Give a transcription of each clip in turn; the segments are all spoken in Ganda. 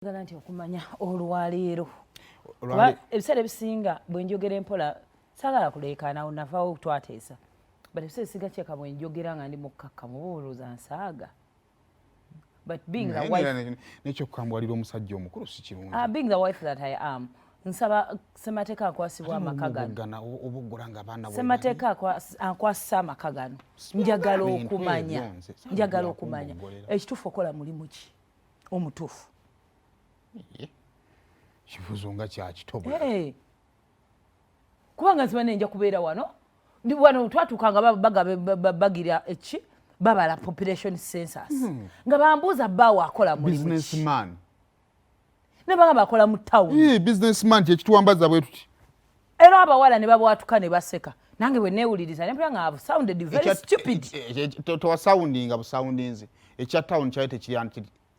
Galanti okumanya olwaleero ebiseera ebisinga bwe njogera empola saagala kuleekaana onavaawo twateesa but ebiseera ebisinga kyeka bwe njogera nga ndi mukkakkamu bubuuza nsaaga but being the wife nekyokukambwalira omusajja omukulu si kirungi being the wife that I am nsaba ssemateeka akwasibwa amaka gano ssemateeka akwasisa amaka gano njagala okumanya ekituufu okola mulimu ki omutuufu kibuzo nga kyakitobwe kubanga nsiba nenja kubeera wano twatuukanga bagira eki babala population census nga bambuuza bbaawo akola mulimu ki ne bagamba akola mu town businessman kyekituwambaza bwe tuti era abawala ne babwatuka ne baseka nange bwe neewuliriza ne mpulira nga I've sounded very stupid towasoundinga busoundinzi ekya town kyali tekiri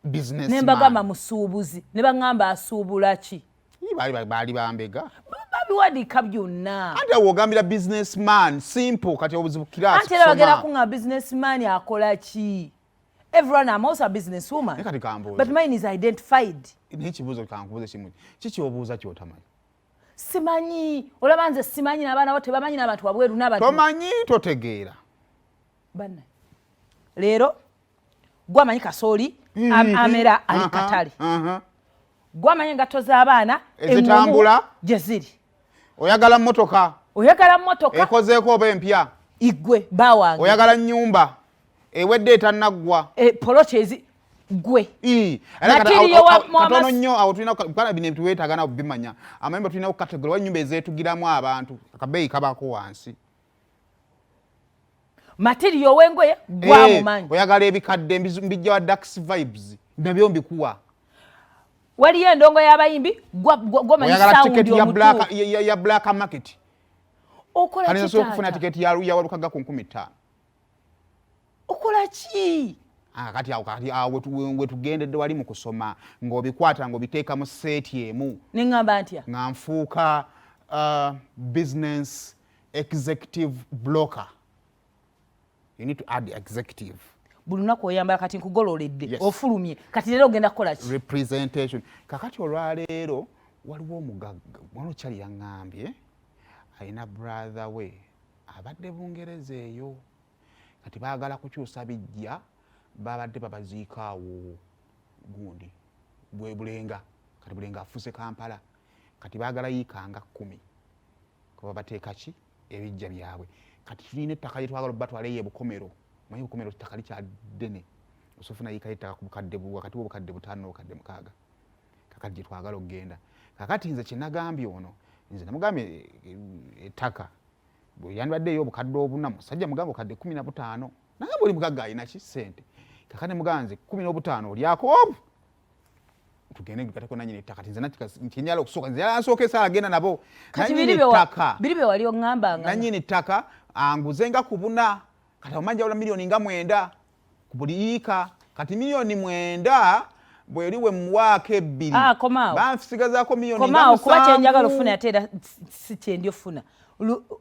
ne mbagamba musuubuzi ne baŋŋamba asuubula ki baali bambega babiwandiika byonna anti awo ogambira businessman simple kati obuzibu kirasi anti era bagenda kuŋŋamba businessman akola ki everyone I'm also a business woman but mine is identified n'ekibuuzo kankubuuze kimu kiki obuuza kyotamanyi simanyi olaba nze simanyi n'abaana bo tebamanyi n'abantu wabweru n'abantu tomanyi totegeera banna leero gwamanyi kasooli amera ali katale gwamanyi engatto z'abaana ezitambula gye ziri oyagala mmotoka ekozeeko oba empya igwe baawange oyagala nnyumba ewedde etannaggwa poloti ezi gwe katono nnyo awo tulina bana bino tuweetaaga nawo bimanya amayumba tulinawo kategori wali nnyumba ezeetugiramu abantu akabeeyi kabako wansi material w'engoye gwamumanyi oyagala ebikadde mbijja wa dax vibes nabyo mbikuwa waliyo endongo y'abayimbi gwamanyi tiketi ya black market okola ki taata kufuna tiketi ya walukaga ku 15 okola ki kati awo wetugendedde wali mu kusoma ng'obikwata ng'obiteeka mu seeti emu neŋŋamba ntya nga nfuuka business executive blocker. You need to add the executive. Buli lunaku oyambala kati nkugololedde ofulumye kati leero ogenda kukola ki representation kakati olwaleero waliwo omugagga wano kyali yaŋŋambye alina brother we abadde Bungereza eyo kati baagala kukyusa bijja babadde babaziika awo gundi bwe Bulenga kati Bulenga afuuse Kampala kati baagala yiikanga 10 kuba bateeka ki ebijja byabwe kati tulina ettaka lye twagala batwaleyo ebukomero manyi bukomero ettaka likyaddene osofuna yiikayo ettaka ku bukadde wakati w'obukadde 5 n'obukadde 6 kakati gye twagala okugenda kakati nze kye nagambye ono nze namugambye ettaka bwe yandibaddeyo obukadde 4 musajja mugamba obukadde 15 nagamba oli mugagga alina ki ssente kakati mugamba nze 15 olyako obu tugende gatako nanyini ettaka nze nkinyala okusooka nze yansooka esaala agenda nabo nanyini ttaka biri bye wali oŋŋamba nga nanyini ttaka anguze nga ku 4 kati omanja wala milioni nga 9 ku buli yiika kati milioni 9 bweri we muwaako 2 banfisigazaako milioni nga 7 kuba kyenjagala ofuna ate era si kyendi ofuna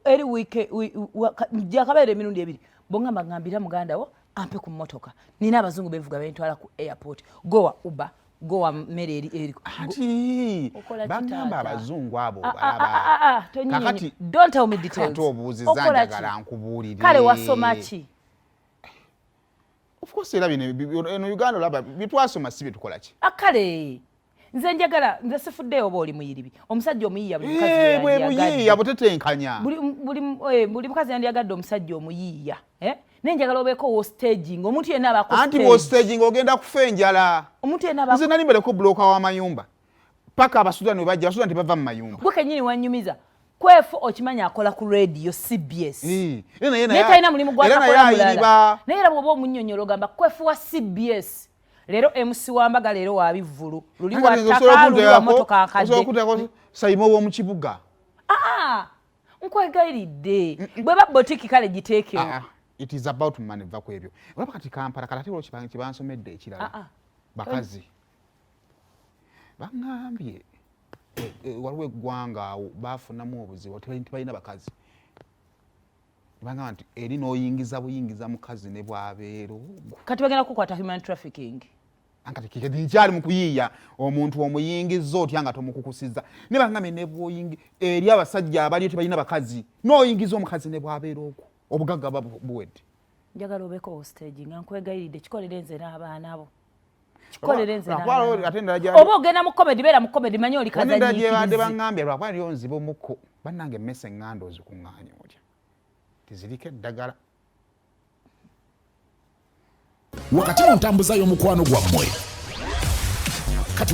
eri wiike gyakabeera emirundi 2 bongamba ngambira muganda wo ampe ku mmotoka nina abazungu benvuga bentwala ku airport gowa uba gowa mmere eri ati bagamba abazungu abo kakati don't tell me details kati obuuziza njagala nkubuulire kale wasoma ki of course era bino eno Uganda laba bitwasoma si bitukola ki akale nze njagala nze sifuddeyo oba oli muyiribi omusajja omuyiiya bwe muyiiya butetenkanya buli mukazi yandiyagadde omusajja omuyiiya nenjagala obeeko wo staging omuntu yenna abako anti wo staging ogenda kufa enjala omuntu yenna abako nze nali mbaleko bloka wa mayumba paka abasudani bajja abasudani tebava mu mayumba gwe kenyini wanyumiza kwefu okimanya akola ku radio CBS naye talina mulimu gwatakola mulala naye era bw'oba omunnyonnyola ogamba kwefu wa CBS leero MC wambaga leero wa bivvulu luli wattaka luli wa motoka akadde sayima ow'omu kibuga nkwegayiridde bwe ba botiki kale giteekewo it is about money va ku ebyo olaba kati Kampala kati ate olwo kibansomedde ekirala bakazi baŋŋambye waliwo eggwanga awo baafunamu obuzibu tebalina bakazi bagamba nti eri n'oyingiza buyingiza mukazi ne bwabeera kati bagenda kukwata human trafficking ankati kikedi nkyali mu kuyiiya omuntu omuyingiza otya nga tomukukusiza ne bangamye ne bwoyingi eri abasajja abali tebalina bakazi n'oyingiza omukazi ne bwabeera okwo obugagga buwedde. Njagala obeko hostage nga nkwegayiridde kikolere nze n'abaana bo. Oba ogenda mu comedy beera mu comedy manyi oli kazanyiikirizi. Bangambye lwakuba liyo nzibu muko bannange emmese eŋŋanda ozikuŋŋaanya otya tiziriko eddagala. Wakati mu ntambuza y'omukwano gwammwe kati